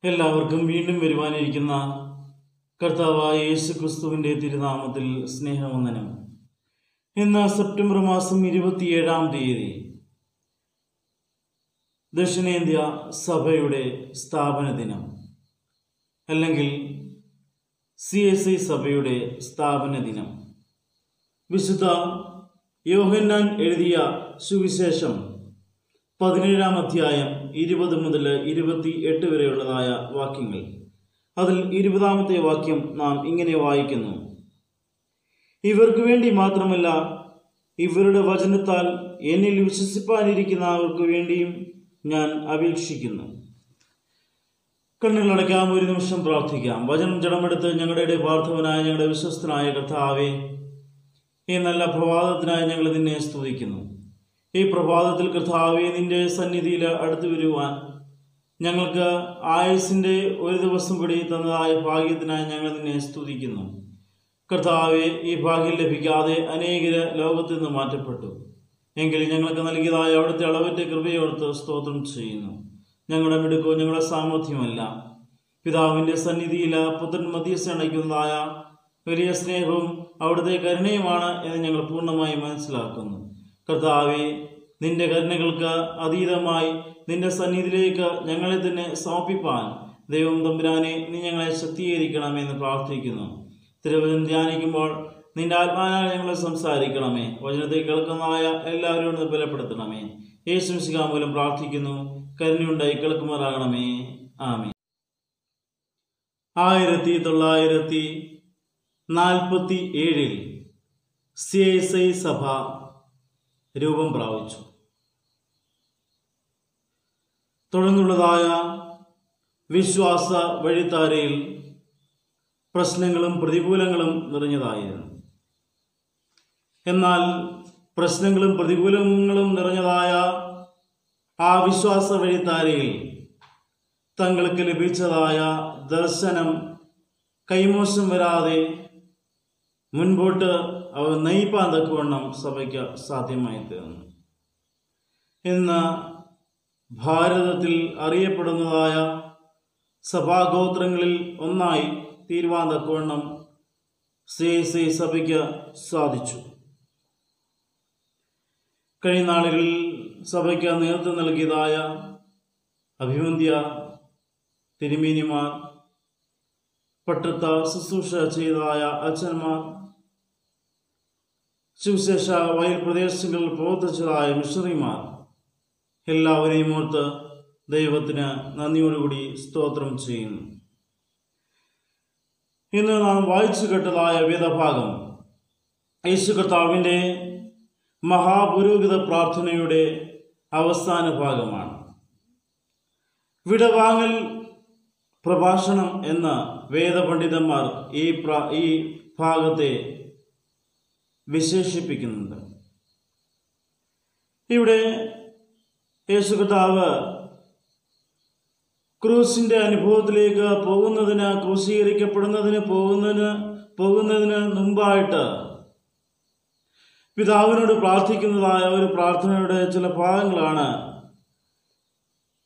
എല്ലാവർക്കും വീണ്ടും വരുവാനിരിക്കുന്ന കർത്താവായ യേശു ക്രിസ്തുവിൻ്റെ തിരുനാമത്തിൽ സ്നേഹവന്ദനം. ഇന്ന് സെപ്റ്റംബർ മാസം 27-ാം തീയതി ദക്ഷിണേന്ത്യ സഭയുടെ സ്ഥാപന ദിനം, അല്ലെങ്കിൽ CSI സഭയുടെ സ്ഥാപന ദിനം. വിശുദ്ധ യോഹന്നാൻ എഴുതിയ സുവിശേഷം 17-ാം അധ്യായം 20 മുതൽ 28 വരെയുള്ളതായ വാക്യങ്ങൾ. അതിൽ 20-ാമത്തെ വാക്യം നാം ഇങ്ങനെ വായിക്കുന്നു: ഇവർക്ക് വേണ്ടി മാത്രമല്ല, ഇവരുടെ വചനത്താൽ എന്നിൽ വിശ്വസിപ്പാനിരിക്കുന്നവർക്ക് വേണ്ടിയും ഞാൻ അപേക്ഷിക്കുന്നു. കണ്ണുകളടയ്ക്കാം, ഒരു നിമിഷം പ്രാർത്ഥിക്കാം. വചനം ജഡമെടുത്ത് ഞങ്ങളുടെ പാർത്ഥവനായ ഞങ്ങളുടെ വിശ്വസ്തനായ കർത്താവേ, ഈ നല്ല പ്രഭാതത്തിനായി ഞങ്ങൾ നിന്നെ സ്തുതിക്കുന്നു. ഈ പ്രഭാതത്തിൽ കർത്താവേ, നിന്റെ സന്നിധിയിൽ അടുത്തു വരുവാൻ ഞങ്ങൾക്ക് ആയുസിൻ്റെ ഒരു ദിവസം കൂടി തന്നതായ ഭാഗ്യത്തിനായി ഞങ്ങൾ നിന്നെ സ്തുതിക്കുന്നു. കർത്താവെ, ഈ ഭാഗ്യം ലഭിക്കാതെ അനേകര് ലോകത്തിൽ നിന്ന് മാറ്റപ്പെട്ടു. എങ്കിലും ഞങ്ങൾക്ക് നൽകിയതായ അവിടുത്തെ അളവറ്റ കൃപയോർത്ത് സ്തോത്രം ചെയ്യുന്നു. ഞങ്ങളുടെ മിടുക്കോ ഞങ്ങളുടെ സാമർഥ്യമല്ല, പിതാവിൻ്റെ സന്നിധിയിൽ പുത്രൻ മധ്യസ്ഥ അണയ്ക്കുന്നതായ വലിയ സ്നേഹവും അവിടുത്തെ കരുണയുമാണ് എന്ന് ഞങ്ങൾ പൂർണ്ണമായി മനസ്സിലാക്കുന്നു. കർത്താവെ, നിന്റെ കരുണകൾക്ക് അതീതമായി നിന്റെ സന്നിധിയിലേക്ക് ഞങ്ങളെ തന്നെ സമർപ്പിപ്പാൻ ദൈവം തമ്പുരാനെ നീ ഞങ്ങളെ ശക്തീകരിക്കണമെന്ന് പ്രാർത്ഥിക്കുന്നു. തിരുവചനം ധ്യാനിക്കുമ്പോൾ നിന്റെ ആത്മാവിനാൽ ഞങ്ങളെ സംസാരിക്കണമേ. വചനത്തെ കേൾക്കുന്നതായ എല്ലാവരോടും ബലപ്പെടുത്തണമേ. യേശു മിശിഹാ മൂലം പ്രാർത്ഥിക്കുന്നു, കരുണയുണ്ടായി കേൾക്കുമാറാകണമേ. ആമേൻ. 1947 CSI സഭ രൂപം പ്രാപിച്ചു. തുടർന്നുള്ളതായ വിശ്വാസ വഴിത്താരയിൽ പ്രശ്നങ്ങളും പ്രതികൂലങ്ങളും നിറഞ്ഞതായിരുന്നു. എന്നാൽ പ്രശ്നങ്ങളും പ്രതികൂലങ്ങളും നിറഞ്ഞതായ ആ വിശ്വാസ വഴിത്താരയിൽ തങ്ങൾക്ക് ലഭിച്ചതായ ദർശനം കൈമോശം വരാതെ മുൻപോട്ട് അവർ നയിപ്പാൻ തക്കവണ്ണം സഭയ്ക്ക് സാധ്യമായി തീർന്നു. ഇന്ന് ഭാരതത്തിൽ അറിയപ്പെടുന്നതായ സഭാഗോത്രങ്ങളിൽ ഒന്നായി തീരുവാൻ തക്കവണ്ണം CSI സഭയ്ക്ക് സാധിച്ചു. കഴിഞ്ഞ നാളുകളിൽ സഭയ്ക്ക് നേതൃത്വം നൽകിയതായ അഭിവന്ദ്യ തിരുമേനിമാർ, പട്ടത്ത ശുശ്രൂഷ ചെയ്തതായ അച്ഛന്മാർ, സുവിശേഷ വയൽ പ്രദേശങ്ങളിൽ പ്രവർത്തിച്ചതായ മിഷണറിമാർ, എല്ലാവരെയും ഓർത്ത് ദൈവത്തിന് നന്ദിയോടുകൂടി സ്തോത്രം ചെയ്യുന്നു. ഇന്ന് നാം വായിച്ചു കേട്ടതായ വേദഭാഗം യേശു കർത്താവിൻ്റെ മഹാപുരോഹിത പ്രാർത്ഥനയുടെ അവസാന ഭാഗമാണ്. വിടവാങ്ങൽ പ്രഭാഷണം എന്ന വേദപണ്ഡിതന്മാർ ഈ ഭാഗത്തെ വിശേഷിപ്പിക്കുന്നുണ്ട്. ഇവിടെ യേശു കർത്താവ് ക്രൂസിന്റെ അനുഭവത്തിലേക്ക് ക്രൂശീകരിക്കപ്പെടുന്നതിന് പോകുന്നതിന് മുമ്പായിട്ട് പിതാവിനോട് പ്രാർത്ഥിക്കുന്നതായ ഒരു പ്രാർത്ഥനയുടെ ചില ഭാഗങ്ങളാണ്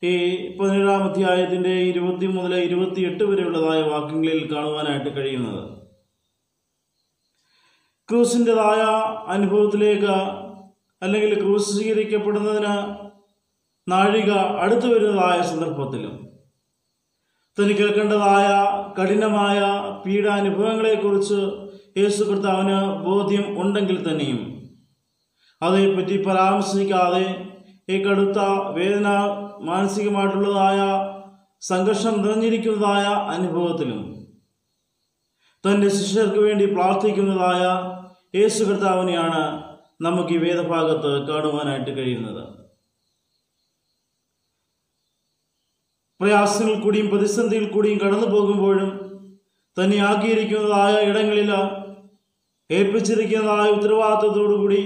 ഈ 17-ാം അധ്യായത്തിൻ്റെ 20 മുതൽ 28 വരെയുള്ളതായ വാക്യങ്ങളിൽ കാണുവാനായിട്ട് കഴിയുന്നത്. ക്രൂസിൻ്റെതായ അനുഭവത്തിലേക്ക്, അല്ലെങ്കിൽ ക്രൂശീകരിക്കപ്പെടുന്നതിന് നാഴിക അടുത്തു വരുന്നതായ സന്ദർഭത്തിലും തനിക്ക് കേൾക്കേണ്ടതായ കഠിനമായ പീഡാനുഭവങ്ങളെക്കുറിച്ച് യേശു കർത്താവിന് ബോധ്യം ഉണ്ടെങ്കിൽ തന്നെയും അതേപ്പറ്റി പരാമർശിക്കാതെ ഈ കടുത്ത വേദന, മാനസികമായിട്ടുള്ളതായ സംഘർഷം നിറഞ്ഞിരിക്കുന്നതായ അനുഭവത്തിലും തൻ്റെ ശിഷ്യർക്ക് വേണ്ടി പ്രാർത്ഥിക്കുന്നതായ യേശു കർത്താവിനെയാണ് നമുക്ക് ഈ വേദഭാഗത്ത് കാണുവാനായിട്ട് കഴിയുന്നത്. പ്രയാസങ്ങൾ കൂടിയും പ്രതിസന്ധിയിൽ കൂടിയും കടന്നു പോകുമ്പോഴും തന്നെ ആക്കിയിരിക്കുന്നതായ ഇടങ്ങളിൽ ഏൽപ്പിച്ചിരിക്കുന്നതായ ഉത്തരവാദിത്വത്തോടുകൂടി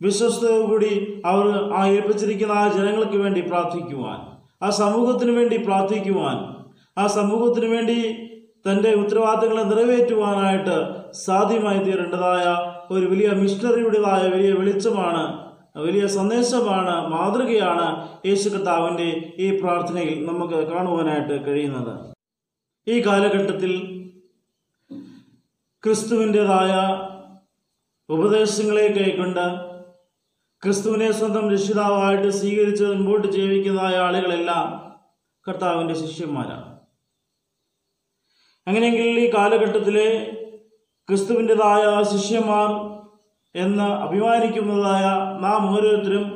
വിശ്വസ്തയോടുകൂടി അവർ ആ ഏൽപ്പിച്ചിരിക്കുന്ന ആ ജനങ്ങൾക്ക് വേണ്ടി പ്രാർത്ഥിക്കുവാൻ, ആ സമൂഹത്തിന് വേണ്ടി പ്രാർത്ഥിക്കുവാൻ, ആ സമൂഹത്തിന് വേണ്ടി തൻ്റെ ഉത്തരവാദിത്തങ്ങളെ നിറവേറ്റുവാനായിട്ട് സാധ്യമായി തീരേണ്ടതായ ഒരു വലിയ മിഷണറിയുടേതായ വലിയ വെളിച്ചമാണ് വലിയ സന്ദേശമാണ്, മാതൃകയാണ് യേശു കർത്താവിൻ്റെ ഈ പ്രാർത്ഥനയിൽ നമുക്ക് കാണുവാനായിട്ട് കഴിയുന്നത്. ഈ കാലഘട്ടത്തിൽ ക്രിസ്തുവിൻ്റെതായ ഉപദേശങ്ങളെ കൈക്കൊണ്ട് ക്രിസ്തുവിനെ സ്വന്തം രക്ഷിതാവായിട്ട് സ്വീകരിച്ച് മുമ്പോട്ട് ജീവിക്കുന്നതായ ആളുകളെല്ലാം കർത്താവിൻ്റെ ശിഷ്യന്മാരാണ്. അങ്ങനെയെങ്കിൽ ഈ കാലഘട്ടത്തിലെ ക്രിസ്തുവിൻ്റെതായ ശിഷ്യന്മാർ എന്ന് അഭിമാനിക്കുന്നതായ നാം ഓരോരുത്തരും,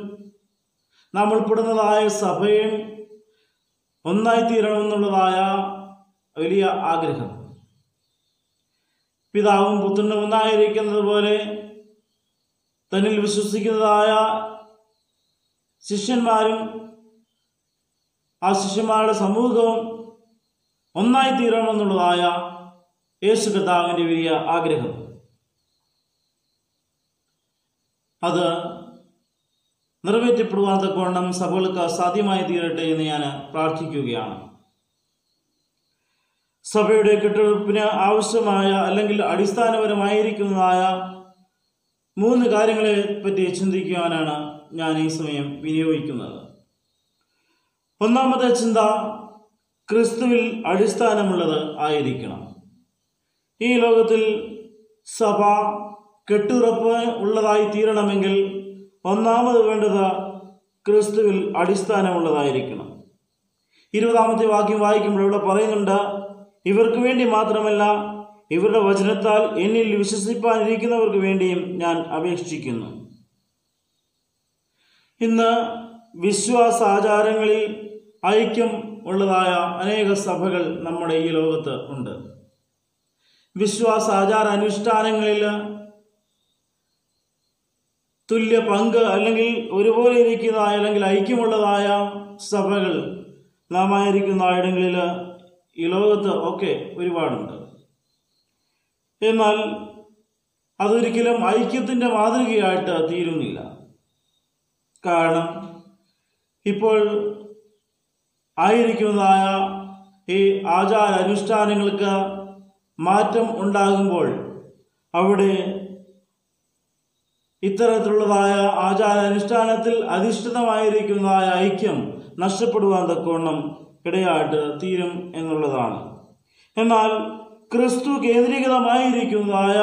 നാം ഉൾപ്പെടുന്നതായ സഭയും ഒന്നായിത്തീരണമെന്നുള്ളതായ വലിയ ആഗ്രഹം, പിതാവും പുത്രനും ഒന്നായിരിക്കുന്നത് പോലെ തന്നിൽ വിശ്വസിക്കുന്നതായ ശിഷ്യന്മാരും ആ ശിഷ്യന്മാരുടെ സമൂഹവും ഒന്നായിത്തീരണമെന്നുള്ളതായ യേശു കർത്താവിൻ്റെ വലിയ ആഗ്രഹം, അത് നിറവേറ്റപ്പെടുവാൻ തക്കവണ്ണം സഭകൾക്ക് സാധ്യമായി തീരട്ടെ എന്ന് ഞാൻ പ്രാർത്ഥിക്കുകയാണ്. സഭയുടെ കെട്ടുറപ്പിന് ആവശ്യമായ അല്ലെങ്കിൽ അടിസ്ഥാനപരമായിരിക്കുന്നതായ 3 കാര്യങ്ങളെ പറ്റി ചിന്തിക്കുവാനാണ് ഞാൻ ഈ സമയം വിനിയോഗിക്കുന്നത്. ഒന്നാമത്തെ ചിന്ത, ക്രിസ്തുവിൽ അടിസ്ഥാനമുള്ളത് ആയിരിക്കണം. ഈ ലോകത്തിൽ സഭ കെട്ടുറപ്പ് ഉള്ളതായി തീരണമെങ്കിൽ ഒന്നാമത് വേണ്ടത് ക്രിസ്തുവിൽ അടിസ്ഥാനമുള്ളതായിരിക്കണം. 20-ാമത്തെ വാക്യം വായിക്കുമ്പോൾ ഇവിടെ പറയുന്നുണ്ട്, ഇവർക്ക് വേണ്ടി മാത്രമല്ല, ഇവരുടെ വചനത്താൽ എന്നിൽ വിശ്വസിപ്പാനിരിക്കുന്നവർക്ക് വേണ്ടിയും ഞാൻ അപേക്ഷിക്കുന്നു. ഇന്ന് വിശ്വാസാചാരങ്ങളിൽ ഐക്യം ഉള്ളതായ അനേക സഭകൾ നമ്മുടെ ഈ ലോകത്ത് ഉണ്ട്. വിശ്വാസാചാര അനുഷ്ഠാനങ്ങളിൽ തുല്യ പങ്ക് അല്ലെങ്കിൽ ഒരുപോലെ ഇരിക്കുന്നതായ അല്ലെങ്കിൽ ഐക്യമുള്ളതായ സഭകൾ നാം ആയിരിക്കുന്ന ഇടങ്ങളിൽ ഈ ലോകത്ത് ഒക്കെ ഒരുപാടുണ്ട്. എന്നാൽ അതൊരിക്കലും ഐക്യത്തിൻ്റെ മാതൃകയായിട്ട് തീരുന്നില്ല. കാരണം ഇപ്പോൾ ആയിരിക്കുന്നതായ ഈ ആചാര അനുഷ്ഠാനങ്ങൾക്ക് മാറ്റം ഉണ്ടാകുമ്പോൾ അവിടെ ഇത്തരത്തിലുള്ളതായ ആചാരാനുഷ്ഠാനത്തിൽ അധിഷ്ഠിതമായിരിക്കുന്നതായ ഐക്യം നഷ്ടപ്പെടുവാൻ തക്കവണ്ണം ഇടയായിട്ട് തീരും എന്നുള്ളതാണ്. എന്നാൽ ക്രിസ്തു കേന്ദ്രീകൃതമായിരിക്കുന്നതായ,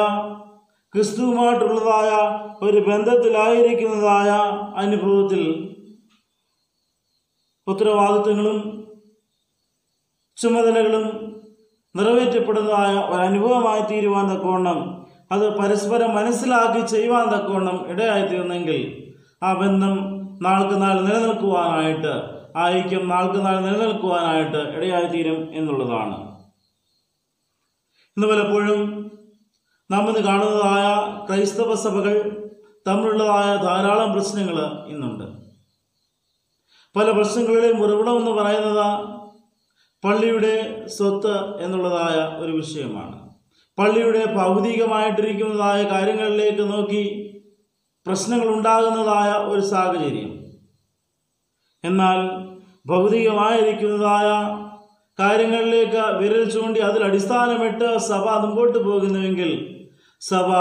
ക്രിസ്തുവുമായിട്ടുള്ളതായ ഒരു ബന്ധത്തിലായിരിക്കുന്നതായ അനുഭവത്തിൽ ഉത്തരവാദിത്വങ്ങളും ചുമതലകളും നിറവേറ്റപ്പെടുന്നതായ ഒരനുഭവമായി തീരുവാൻ തക്കവണ്ണം, അത് പരസ്പരം മനസ്സിലാക്കി ചെയ്യുവാൻ തക്കവണ്ണം ഇടയായിത്തീർന്നെങ്കിൽ ആ ബന്ധം നാൾക്ക് നാൾ നിലനിൽക്കുവാനായിട്ട്, ആ ഐക്യം നാൾക്ക് നാൾ നിലനിൽക്കുവാനായിട്ട് ഇടയായിത്തീരും എന്നുള്ളതാണ്. ഇന്ന് പലപ്പോഴും നാം ഇന്ന് കാണുന്നതായ ക്രൈസ്തവ സഭകൾ തമ്മിലുള്ളതായ ധാരാളം പ്രശ്നങ്ങൾ ഇന്നുണ്ട്. പല പ്രശ്നങ്ങളുടെയും ഉറവിടം എന്ന് പറയുന്നത് പള്ളിയുടെ സ്വത്ത് എന്നുള്ളതായ ഒരു വിഷയമാണ്. പള്ളിയുടെ ഭൗതികമായിട്ടിരിക്കുന്നതായ കാര്യങ്ങളിലേക്ക് നോക്കി പ്രശ്നങ്ങൾ ഉണ്ടാകുന്നതായ ഒരു സാഹചര്യം. എന്നാൽ ഭൗതികമായിരിക്കുന്നതായ കാര്യങ്ങളിലേക്ക് വിരൽ ചൂണ്ടി അതിൽ അടിസ്ഥാനമിട്ട് സഭ മുമ്പോട്ട് പോകുന്നുവെങ്കിൽ സഭ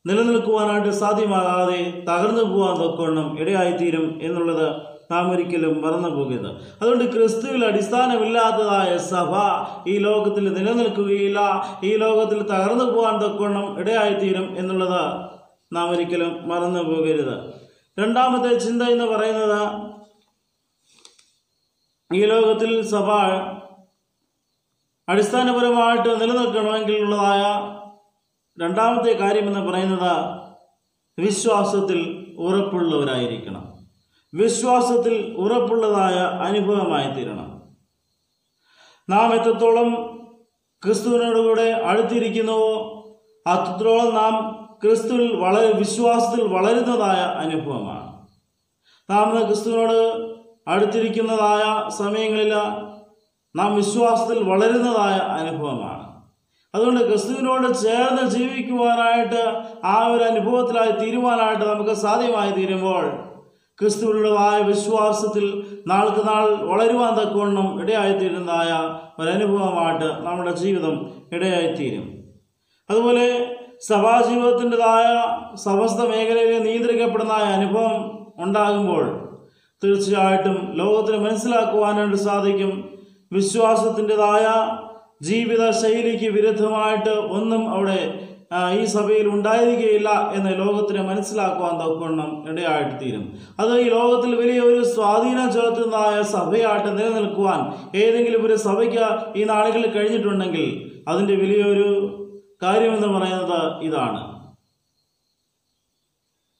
നിലനിൽക്കുവാനായിട്ട് സാധ്യമാകാതെ തകർന്നു പോകാൻ തക്കവണ്ണം ഇടയായിത്തീരും എന്നുള്ളത് നാം ഒരിക്കലും മറന്നു പോകരുത്. അതുകൊണ്ട് ക്രിസ്തുവിൽ അടിസ്ഥാനമില്ലാത്തതായ സഭ ഈ ലോകത്തിൽ നിലനിൽക്കുകയില്ല, ഈ ലോകത്തിൽ തകർന്നു പോകാൻ തക്കവണ്ണം ഇടയായിത്തീരും എന്നുള്ളത് നാം ഒരിക്കലും മറന്നു പോകരുത്. രണ്ടാമത്തെ ചിന്ത എന്ന് പറയുന്നത്, ഈ ലോകത്തിൽ സഭ അടിസ്ഥാനപരമായിട്ട് നിലനിൽക്കണമെങ്കിൽ ഉള്ളതായ രണ്ടാമത്തെ കാര്യം എന്ന് പറയുന്നത് വിശ്വാസത്തിൽ ഉറപ്പുള്ളവരായിരിക്കണം. വിശ്വാസത്തിൽ ഉറപ്പുള്ളതായ അനുഭവമായി തീരണം. നാം എത്രത്തോളം ക്രിസ്തുവിനോടുകൂടെ അടുത്തിരിക്കുന്നുവോ അത്രത്തോളം നാം ക്രിസ്തുവിൽ വിശ്വാസത്തിൽ വളരുന്നതായ അനുഭവമാണ്. നാം ക്രിസ്തുവിനോട് അടുത്തിരിക്കുന്നതായ സമയങ്ങളിൽ നാം വിശ്വാസത്തിൽ വളരുന്നതായ അനുഭവമാണ്. അതുകൊണ്ട് ക്രിസ്തുവിനോട് ചേർന്ന് ജീവിക്കുവാനായിട്ട് ആ ഒരു അനുഭവത്തിലായി തീരുവാനായിട്ട് നമുക്ക് സാധ്യമായി തീരുമ്പോൾ ക്രിസ്തുവിനുള്ളതായ വിശ്വാസത്തിൽ നാൾക്ക് നാൾ വളരുവാൻ തക്കവണ്ണം ഇടയായിത്തീരുന്നതായ ഒരനുഭവമായിട്ട് നമ്മുടെ ജീവിതം ഇടയായിത്തീരും. അതുപോലെ സഭാജീവിതത്തിൻ്റെതായ സമസ്ത മേഖലയിൽ നിയന്ത്രിക്കപ്പെടുന്ന അനുഭവം ഉണ്ടാകുമ്പോൾ തീർച്ചയായിട്ടും ലോകത്തിന് മനസ്സിലാക്കുവാനായിട്ട് സാധിക്കും, വിശ്വാസത്തിൻ്റെതായ ജീവിത ശൈലിക്ക് വിരുദ്ധമായിട്ട് ഒന്നും അവിടെ ഈ സഭയിൽ ഉണ്ടായിരിക്കുകയില്ല എന്ന് ലോകത്തിന് മനസ്സിലാക്കുവാൻ തക്കവണ്ണം ഇടയായിട്ട് തീരും. അത് ഈ ലോകത്തിൽ വലിയ ഒരു സ്വാധീനം ചെലുത്തുന്നതായ സഭയായിട്ട് നിലനിൽക്കുവാൻ ഏതെങ്കിലും ഒരു സഭയ്ക്ക് ഈ നാളുകളിൽ കഴിഞ്ഞിട്ടുണ്ടെങ്കിൽ അതിൻ്റെ വലിയൊരു കാര്യമെന്ന് പറയുന്നത് ഇതാണ്.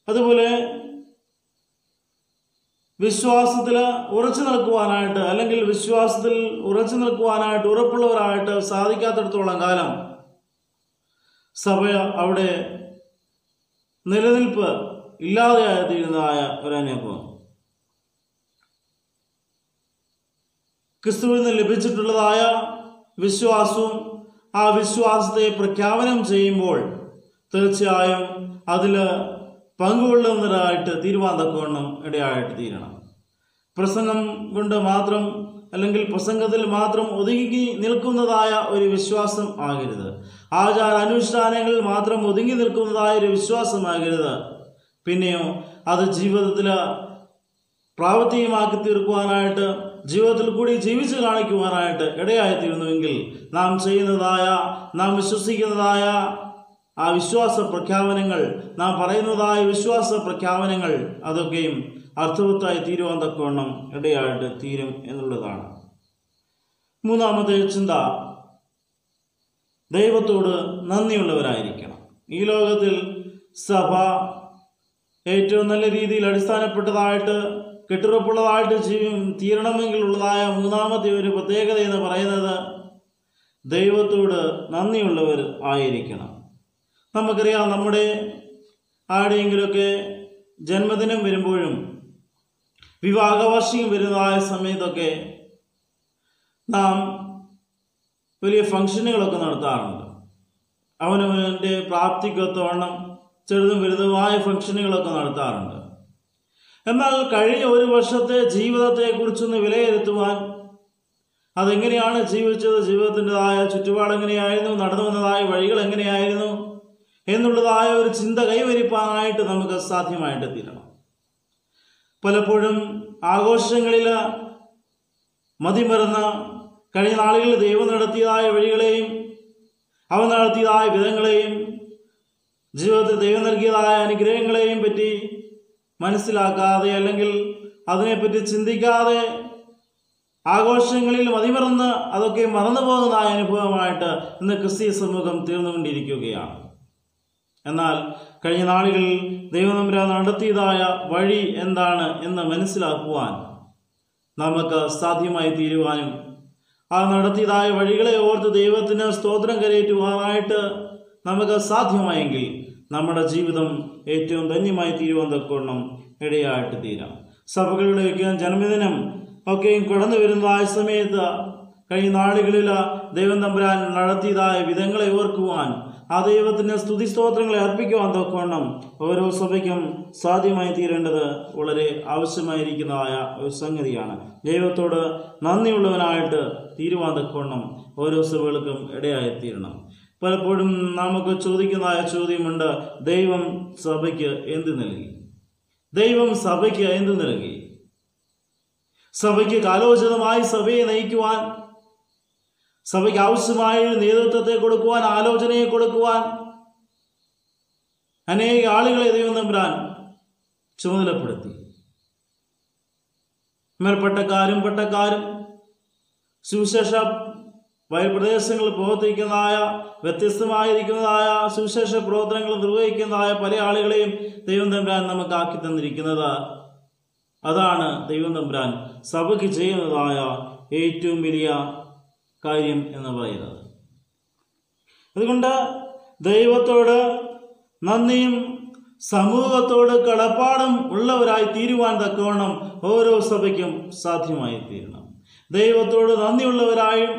അതുപോലെ വിശ്വാസത്തിൽ ഉറച്ചു നിൽക്കുവാനായിട്ട് അല്ലെങ്കിൽ വിശ്വാസത്തിൽ ഉറച്ചു നിൽക്കുവാനായിട്ട് ഉറപ്പുള്ളവരായിട്ട് സാധിക്കാത്തിടത്തോളം കാലം സഭ അവിടെ നിലനിൽപ്പ് ഇല്ലാതെയായിത്തീരുന്നതായ ഒരനുഭവം. ക്രിസ്തുവിൽ നിന്ന് ലഭിച്ചിട്ടുള്ളതായ വിശ്വാസവും ആ വിശ്വാസത്തെ പ്രഖ്യാപനം ചെയ്യുമ്പോൾ തീർച്ചയായും അതിൽ പങ്കുകൊള്ളുന്നവരായിട്ട് തീരുവാൻ തക്കവണ്ണം ഇടയായിട്ട് തീരണം. പ്രസംഗം കൊണ്ട് മാത്രം അല്ലെങ്കിൽ പ്രസംഗത്തിൽ മാത്രം ഒതുങ്ങി നിൽക്കുന്നതായ ഒരു വിശ്വാസം ആകരുത്. ആചാര അനുഷ്ഠാനങ്ങളിൽ മാത്രം ഒതുങ്ങി നിൽക്കുന്നതായ ഒരു വിശ്വാസമാകരുത്. പിന്നെയോ അത് ജീവിതത്തിൽ പ്രാവർത്തികമാക്കി തീർക്കുവാനായിട്ട്, ജീവിതത്തിൽ കൂടി ജീവിച്ചു കാണിക്കുവാനായിട്ട് ഇടയായിത്തീരുന്നുവെങ്കിൽ നാം ചെയ്യുന്നതായ, നാം വിശ്വസിക്കുന്നതായ ആ വിശ്വാസ പ്രഖ്യാപനങ്ങൾ, നാം പറയുന്നതായ വിശ്വാസ പ്രഖ്യാപനങ്ങൾ അതൊക്കെയും അർത്ഥവത്തായി തീരുവാൻ തക്കവണ്ണം ഇടയായിട്ട് തീരും എന്നുള്ളതാണ്. മൂന്നാമത്തെ ചിന്ത, ദൈവത്തോട് നന്ദിയുള്ളവരായിരിക്കണം. ഈ ലോകത്തിൽ സഭ ഏറ്റവും നല്ല രീതിയിൽ അടിസ്ഥാനപ്പെട്ടതായിട്ട് കെട്ടുറപ്പുള്ളതായിട്ട് തീരണമെങ്കിൽ ഉള്ളതായ മൂന്നാമത്തെ ഒരു പ്രത്യേകത എന്ന് പറയുന്നത് ദൈവത്തോട് നന്ദിയുള്ളവർ ആയിരിക്കണം. നമുക്കറിയാം, നമ്മുടെ ആരുടെയെങ്കിലുമൊക്കെ ജന്മദിനം വരുമ്പോഴും വിവാഹവാർഷികം വരുന്നതായ സമയത്തൊക്കെ നാം വലിയ ഫംഗ്ഷനുകളൊക്കെ നടത്താറുണ്ട്. അവനവൻ്റെ പ്രാപ്തിക്കൊത്തവണ്ണം ചെറുതും വലുതുമായ ഫംഗ്ഷനുകളൊക്കെ നടത്താറുണ്ട്. എന്നാൽ കഴിഞ്ഞ ഒരു വർഷത്തെ ജീവിതത്തെക്കുറിച്ചൊന്ന് വിലയിരുത്തുവാൻ, അതെങ്ങനെയാണ് ജീവിച്ചത്, ജീവിതത്തിൻ്റെതായ ചുറ്റുപാടെങ്ങനെയായിരുന്നു, നടന്നു വന്നതായ വഴികൾ എങ്ങനെയായിരുന്നു എന്നുള്ളതായ ഒരു ചിന്ത കൈവരിപ്പാനായിട്ട് നമുക്ക് സാധ്യമായിട്ട് തീരണം. പലപ്പോഴും ആഘോഷങ്ങളിൽ മതിമറന്ന കഴിഞ്ഞ നാളുകളിൽ ദൈവം നടത്തിയതായ വഴികളെയും അവൻ നടത്തിയതായ വിധങ്ങളെയും ജീവിതത്തിൽ ദൈവം നൽകിയതായ അനുഗ്രഹങ്ങളെയും പറ്റി മനസ്സിലാക്കാതെ അല്ലെങ്കിൽ അതിനെപ്പറ്റി ചിന്തിക്കാതെ ആഘോഷങ്ങളിൽ മതിമറന്ന് അതൊക്കെ മറന്നു പോകുന്നതായ അനുഭവമായിട്ട് ഇന്ന് ക്രിസ്തീയ സമൂഹം തീർന്നുകൊണ്ടിരിക്കുകയാണ്. എന്നാൽ കഴിഞ്ഞ നാളുകളിൽ ദൈവനമ്പുരാൻ നടത്തിയതായ വഴി എന്താണ് എന്ന് മനസ്സിലാക്കുവാൻ നമുക്ക് സാധ്യമായി തീരുവാനും ആ നടത്തിയതായ വഴികളെ ഓർത്ത് ദൈവത്തിന് സ്തോത്രം കരയേറ്റുവാനായിട്ട് നമുക്ക് സാധ്യമായെങ്കിൽ നമ്മുടെ ജീവിതം ഏറ്റവും ധന്യമായി തീരുവാൻ തക്കവണ്ണം ഇടയായിട്ട് തീരാം. സഭകളുടെയൊക്കെ ജന്മദിനം ഒക്കെയും കടന്നു വരുന്നതായ സമയത്ത് കഴിഞ്ഞ നാളുകളിൽ ദൈവം തമ്പുരാൻ നടത്തിയതായ വിധങ്ങളെ ഓർക്കുവാൻ, ആ ദൈവത്തിന് സ്തുതി സ്തോത്രങ്ങളെ അർപ്പിക്കുവാൻ തക്കവണ്ണം ഓരോ സഭയ്ക്കും സാധ്യമായി തീരേണ്ടത് വളരെ ആവശ്യമായിരിക്കുന്നതായ ഒരു സംഗതിയാണ്. ദൈവത്തോട് നന്ദിയുള്ളവനായിട്ട് തീരുവാൻ തക്കവണ്ണം ഓരോ സഭകൾക്കും ഇടയായിത്തീരണം. പലപ്പോഴും നമുക്ക് ചോദിക്കുന്നതായ ചോദ്യമുണ്ട്, ദൈവം സഭയ്ക്ക് എന്ത് നൽകി? ദൈവം സഭയ്ക്ക് എന്ത് നൽകി? സഭയ്ക്ക് കാലോചിതമായി സഭയെ നയിക്കുവാൻ, സഭയ്ക്ക് ആവശ്യമായ നേതൃത്വത്തെ കൊടുക്കുവാൻ, ആലോചനയെ കൊടുക്കുവാൻ അനേക ആളുകളെ ദൈവം തമ്പുരാൻ ചുമതലപ്പെടുത്തി. മേൽപ്പട്ടക്കാരും പട്ടക്കാരും സുവിശേഷ പ്രദേശങ്ങളിൽ പ്രവർത്തിക്കുന്നതായ വ്യത്യസ്തമായിരിക്കുന്നതായ സുവിശേഷ പ്രവർത്തനങ്ങൾ നിർവഹിക്കുന്നതായ പല ആളുകളെയും ദൈവം തമ്പുരാൻ നമുക്ക് ആക്കി തന്നിരിക്കുന്നത്. അതാണ് ദൈവം തമ്പുരാൻ സഭയ്ക്ക് ചെയ്യുന്നതായ ഏറ്റവും വലിയ കാര്യം എന്ന് പറയുന്നത്. അതുകൊണ്ട് ദൈവത്തോട് നന്ദിയും സമൂഹത്തോട് കടപ്പാടും ഉള്ളവരായി തീരുവാൻ തക്കവണ്ണം ഓരോ സഭയ്ക്കും സാധ്യമായി തീരണം. ദൈവത്തോട് നന്ദിയുള്ളവരായും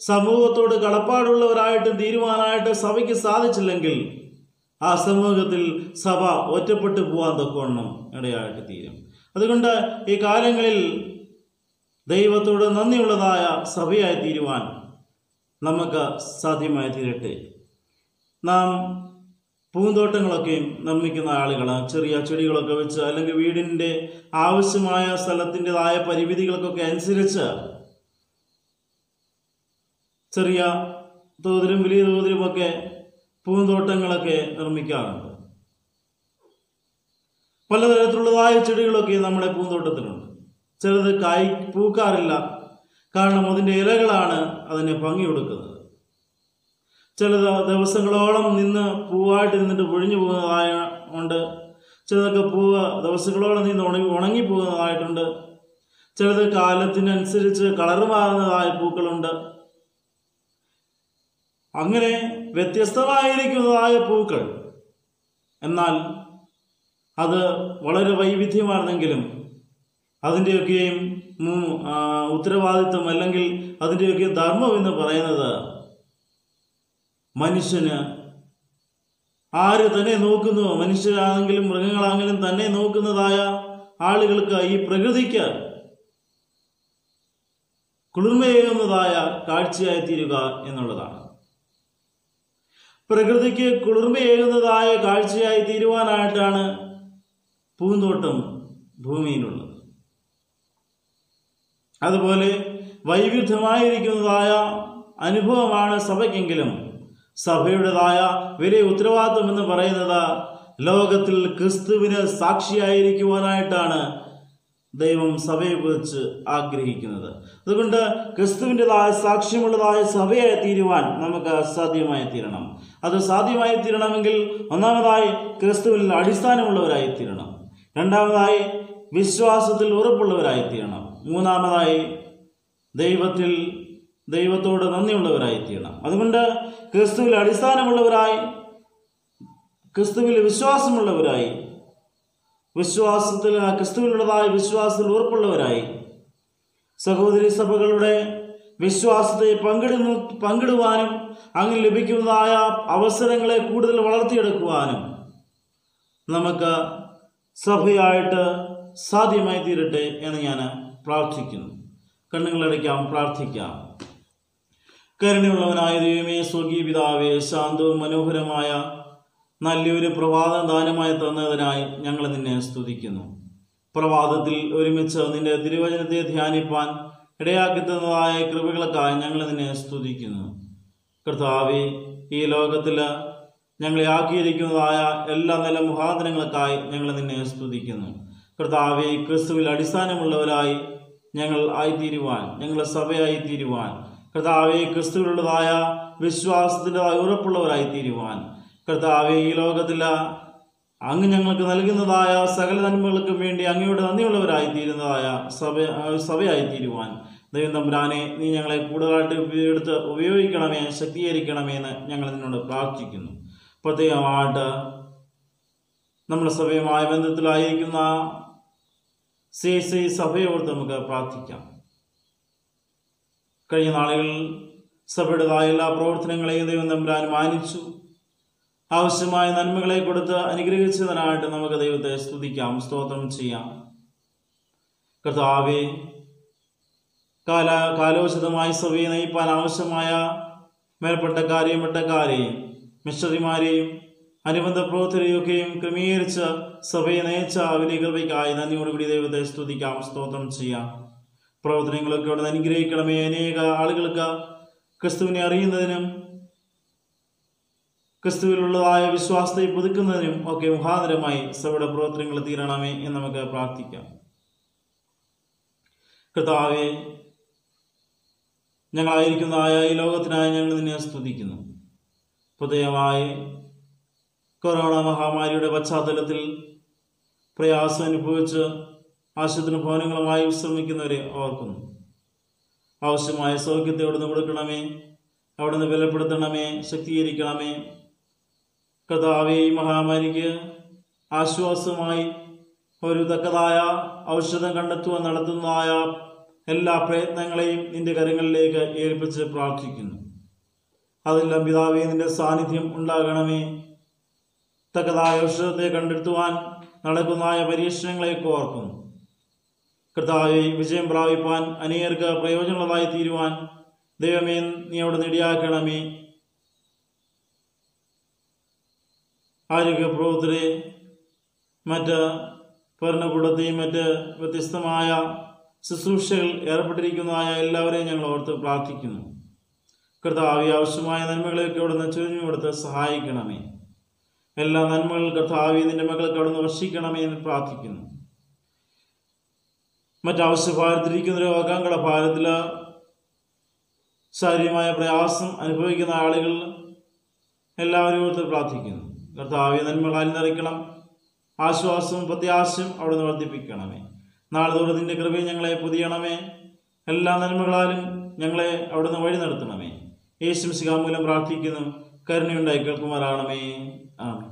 സമൂഹത്തോട് കടപ്പാടുള്ളവരായിട്ടും തീരുവാനായിട്ട് സഭയ്ക്ക് സാധിച്ചില്ലെങ്കിൽ ആ സമൂഹത്തിൽ സഭ ഒറ്റപ്പെട്ടു പോകാൻ തക്കവണ്ണം ഇടയായിട്ട് തീരും. അതുകൊണ്ട് ഈ കാലങ്ങളിൽ ദൈവത്തോട് നന്ദിയുള്ളതായ സഭയായി തീരുവാൻ നമുക്ക് സാധ്യമായി തീരട്ടെ. നാം പൂന്തോട്ടങ്ങളൊക്കെയും നിർമ്മിക്കുന്ന ആളുകൾ ചെറിയ ചെടികളൊക്കെ വെച്ച്, അല്ലെങ്കിൽ വീടിൻ്റെ ആവശ്യമായ സ്ഥലത്തിൻ്റെതായ പരിമിതികൾക്കൊക്കെ അനുസരിച്ച് ചെറിയ തോതിലും വലിയ തോതിലുമൊക്കെ പൂന്തോട്ടങ്ങളൊക്കെ നിർമ്മിക്കാറുണ്ട്. പലതരത്തിലുള്ളതായ ചെടികളൊക്കെ നമ്മുടെ പൂന്തോട്ടത്തിലുണ്ട്. ചിലത് പൂക്കാറില്ല, കാരണം അതിൻ്റെ ഇലകളാണ് അതിനെ ഭംഗി കൊടുക്കുന്നത്. ചിലത് ദിവസങ്ങളോളം നിന്ന് പൂവായിട്ട് നിന്നിട്ട് പൊഴിഞ്ഞു പോകുന്നതായ ഉണ്ട്. ചിലതൊക്കെ പൂവ് ദിവസങ്ങളോളം നിന്ന് ഉണങ്ങിപ്പോകുന്നതായിട്ടുണ്ട്. ചിലത് കാലത്തിനനുസരിച്ച് കളറ് മാറുന്നതായ പൂക്കളുണ്ട്. അങ്ങനെ വ്യത്യസ്തമായിരിക്കുന്നതായ പൂക്കൾ, എന്നാൽ അത് വളരെ വൈവിധ്യമാണെങ്കിലും അതിൻ്റെയൊക്കെയും ഉത്തരവാദിത്വം അല്ലെങ്കിൽ അതിൻ്റെയൊക്കെ ധർമ്മം എന്ന് പറയുന്നത് മനുഷ്യന് ആര് തന്നെ നോക്കുന്നുവോ, മനുഷ്യരാണെങ്കിലും മൃഗങ്ങളാണെങ്കിലും തന്നെ നോക്കുന്നതായ ആളുകൾക്ക് ഈ പ്രകൃതിക്ക് കുളിർമയേകുന്നതായ കാഴ്ചയായി തീരുക എന്നുള്ളതാണ്. പ്രകൃതിക്ക് കുളിർമയേകുന്നതായ കാഴ്ചയായി തീരുവാനായിട്ടാണ് പൂന്തോട്ടം ഭൂമിയിലുള്ളത്. അതുപോലെ വൈവിധ്യമായിരിക്കുന്നതായ അനുഭവമാണ് സഭയ്ക്കെങ്കിലും സഭയുടേതായ വലിയ ഉത്തരവാദിത്വം എന്ന് പറയുന്നത് ലോകത്തിൽ ക്രിസ്തുവിന് സാക്ഷിയായിരിക്കുവാനായിട്ടാണ് ദൈവം സഭയെ കുറിച്ച് ആഗ്രഹിക്കുന്നത്. അതുകൊണ്ട് ക്രിസ്തുവിൻ്റെതായ സാക്ഷ്യമുള്ളതായ സഭയായി തീരുവാൻ നമുക്ക് സാധ്യമായി തീരണം. അത് സാധ്യമായി തീരണമെങ്കിൽ ഒന്നാമതായി ക്രിസ്തുവിൽ അടിസ്ഥാനമുള്ളവരായി തീരണം. രണ്ടാമതായി വിശ്വാസത്തിൽ ഉറപ്പുള്ളവരായി തീരണം. മൂന്നാമതായി ദൈവത്തോട് നന്ദിയുള്ളവരായി തീരണം. അതുകൊണ്ട് ക്രിസ്തുവിൽ അടിസ്ഥാനമുള്ളവരായി, ക്രിസ്തുവിൽ വിശ്വാസമുള്ളവരായി, ക്രിസ്തുവിലുള്ളതായ വിശ്വാസത്തിൽ ഉറപ്പുള്ളവരായി, സഹോദരി സഭകളുടെ വിശ്വാസത്തെ പങ്കിടുവാനും അങ്ങനെ ലഭിക്കുന്നതായ അവസരങ്ങളെ കൂടുതൽ വളർത്തിയെടുക്കുവാനും നമുക്ക് സഭയായിട്ട് സാധ്യമായി തീരട്ടെ എന്ന് ഞാൻ പ്രാർത്ഥിക്കുന്നു. കണ്ണുകളടയ്ക്കാം, പ്രാർത്ഥിക്കാം. കരുണയുള്ളവനായ ദൈവമേ, സ്വർഗീയ പിതാവേ, ശാന്തവും മനോഹരമായ നല്ലൊരു പ്രഭാതം ദാനമായി തന്നതിനായി ഞങ്ങൾ നിന്നെ സ്തുതിക്കുന്നു. പ്രഭാതത്തിൽ ഒരുമിച്ച് നിന്റെ തിരുവചനത്തെ ധ്യാനിപ്പാൻ ഇടയാക്കി തന്നതായ കൃപകൾക്കായി ഞങ്ങൾ നിന്നെ സ്തുതിക്കുന്നു. കർത്താവേ, ഈ ലോകത്തിൽ ഞങ്ങളെ ആക്കിയിരിക്കുന്നതായ എല്ലാ നല്ല മുഖാന്തരങ്ങൾക്കായി ഞങ്ങൾ നിന്നെ സ്തുതിക്കുന്നു. കർത്താവേ, ക്രിസ്തുവിൽ അടിസ്ഥാനമുള്ളവരായി ഞങ്ങൾ ആയിത്തീരുവാൻ, ഞങ്ങളുടെ സഭയായി തീരുവാൻ, കർത്താവെ ക്രിസ്തുവിലുള്ളതായ വിശ്വാസത്തിൻ്റെതായ ഉറപ്പുള്ളവരായി തീരുവാൻ, കർത്താവെ ഈ ലോകത്തിൽ അങ്ങ് ഞങ്ങൾക്ക് നൽകുന്നതായ സകല നന്മകൾക്കും വേണ്ടി അങ്ങയോട് നന്ദിയുള്ളവരായി തീരുന്നതായ സഭയായി തീരുവാൻ ദൈവം തമ്പുരാനെ നീ ഞങ്ങളെ കൂടുതലായിട്ട് എടുത്ത് ഉപയോഗിക്കണമേ, ശക്തീകരിക്കണമേ എന്ന് ഞങ്ങൾ നിന്നോട് പ്രാർത്ഥിക്കുന്നു. പ്രത്യേകമായിട്ട് നമ്മുടെ സഭയുമായ ബന്ധത്തിലായിരിക്കുന്ന CSI സഭയോട് നമുക്ക് പ്രാർത്ഥിക്കാം. കഴിഞ്ഞ നാളുകളിൽ സഭയുടേതായ എല്ലാ പ്രവർത്തനങ്ങളെയും ദൈവം തമ്പുരാൻ മാനിച്ചു, ആവശ്യമായ നന്മകളെ കൊടുത്ത് അനുഗ്രഹിച്ചതിനായിട്ട് നമുക്ക് ദൈവത്തെ സ്തുതിക്കാം, സ്തോത്രം ചെയ്യാം. കർത്താവേ, കാലോചിതമായി സഭയെ നയിപ്പാൻ ആവശ്യമായ മേൽപ്പെട്ടക്കാരെയും വെട്ടക്കാരെയും മിഷണറിമാരെയും അനുബന്ധ പ്രവർത്തകരെയൊക്കെയും ക്രമീകരിച്ച് സഭയെ നയിച്ച വലിയ കൃപയ്ക്കായി നന്ദിയോടുകൂടി ദൈവത്തെ സ്തുതിക്കാം, സ്തോത്രം ചെയ്യാം. പ്രവർത്തനങ്ങളൊക്കെ അവിടെ അനുഗ്രഹിക്കണമേ. അനേക ആളുകൾക്ക് ക്രിസ്തുവിനെ അറിയുന്നതിനും ക്രിസ്തുവിലുള്ളതായ വിശ്വാസത്തെ പുതുക്കുന്നതിനും ഒക്കെ മുഖാന്തരമായി സഭയുടെ പ്രവർത്തനങ്ങൾ തീരണമേ എന്ന് നമുക്ക് പ്രാർത്ഥിക്കാം. കർത്താവേ, ഞങ്ങളായിരിക്കുന്നതായ ഈ ലോകത്തിനായി ഞങ്ങൾ നിന്നെ സ്തുതിക്കുന്നു. പ്രത്യേകമായി കൊറോണ മഹാമാരിയുടെ പശ്ചാത്തലത്തിൽ പ്രയാസം അനുഭവിച്ച് ആശുപത്രി ഭവനങ്ങളുമായി വിശ്രമിക്കുന്നവരെ ഓർക്കുന്നു. ആവശ്യമായ സൗഖ്യത്തെ അവിടുന്ന് കൊടുക്കണമേ, അവിടുന്ന് ബലപ്പെടുത്തണമേ, ശക്തീകരിക്കണമേ. കർത്താവേ, ഈ മഹാമാരിക്ക് ആശ്വാസമായി ഒരു തക്കതായ ഔഷധം കണ്ടെത്തുവാൻ നടത്തുന്നതായ എല്ലാ പ്രയത്നങ്ങളെയും നിന്റെ കരങ്ങളിലേക്ക് ഏൽപ്പിച്ച് പ്രാർത്ഥിക്കുന്നു. അതെല്ലാം പിതാവേ നിന്റെ സാന്നിധ്യം ഉണ്ടാകണമേ. തക്കതായ ഔഷധത്തെ കണ്ടെത്തുവാൻ നടക്കുന്നതായ പരീക്ഷണങ്ങളെയൊക്കെ ഓർക്കുന്നു. കർത്താവെ, വിജയം പ്രാപിപ്പാൻ അനേകർക്ക് പ്രയോജനമുള്ളതായി തീരുവാൻ ദൈവമേ നീ അവിടെ നെടിയാക്കണമേ. ആരോഗ്യപ്രവർത്തകരെ, മറ്റ് ഭരണകൂടത്തെയും മറ്റ് വ്യത്യസ്തമായ ശുശ്രൂഷകൾ ഏർപ്പെട്ടിരിക്കുന്നതായ എല്ലാവരെയും ഞങ്ങൾ ഓർത്ത് പ്രാർത്ഥിക്കുന്നു. കർത്താവേ, ആവശ്യമായ നന്മകളെയൊക്കെ അവിടുന്ന് ചൊരിഞ്ഞു കൊടുത്ത് സഹായിക്കണമേ. എല്ലാ നന്മകളും കർത്താവേ നിന്റെ മക്കൾക്ക് അവിടുന്ന് വർഷിക്കണമേ എന്ന് പ്രാർത്ഥിക്കുന്നു. മറ്റാവശ്യഭാരത്തിരിക്കുന്ന രോഗാങ്കട ഭാരത്തിൽ ശാരീരികമായ പ്രയാസം അനുഭവിക്കുന്ന ആളുകൾ എല്ലാവരും ഓർത്ത് പ്രാർത്ഥിക്കുന്നു. കർത്താവേ, നന്മകളാൽ നിറയ്ക്കണം. ആശ്വാസവും പ്രത്യാശയും അവിടുന്ന് വർദ്ധിപ്പിക്കണമേ. നാളെ തോറും നിന്റെ കൃപയെ ഞങ്ങളെ പൊതിയണമേ. എല്ലാ നന്മകളാലും ഞങ്ങളെ അവിടുന്ന് വഴി നടത്തണമേ. യേശു മിശിഹാ മൂലം പ്രാർത്ഥിക്കുന്നു. കരുണയുണ്ടായി കേൾക്കുമാറാകണമേ. ആമേൻ.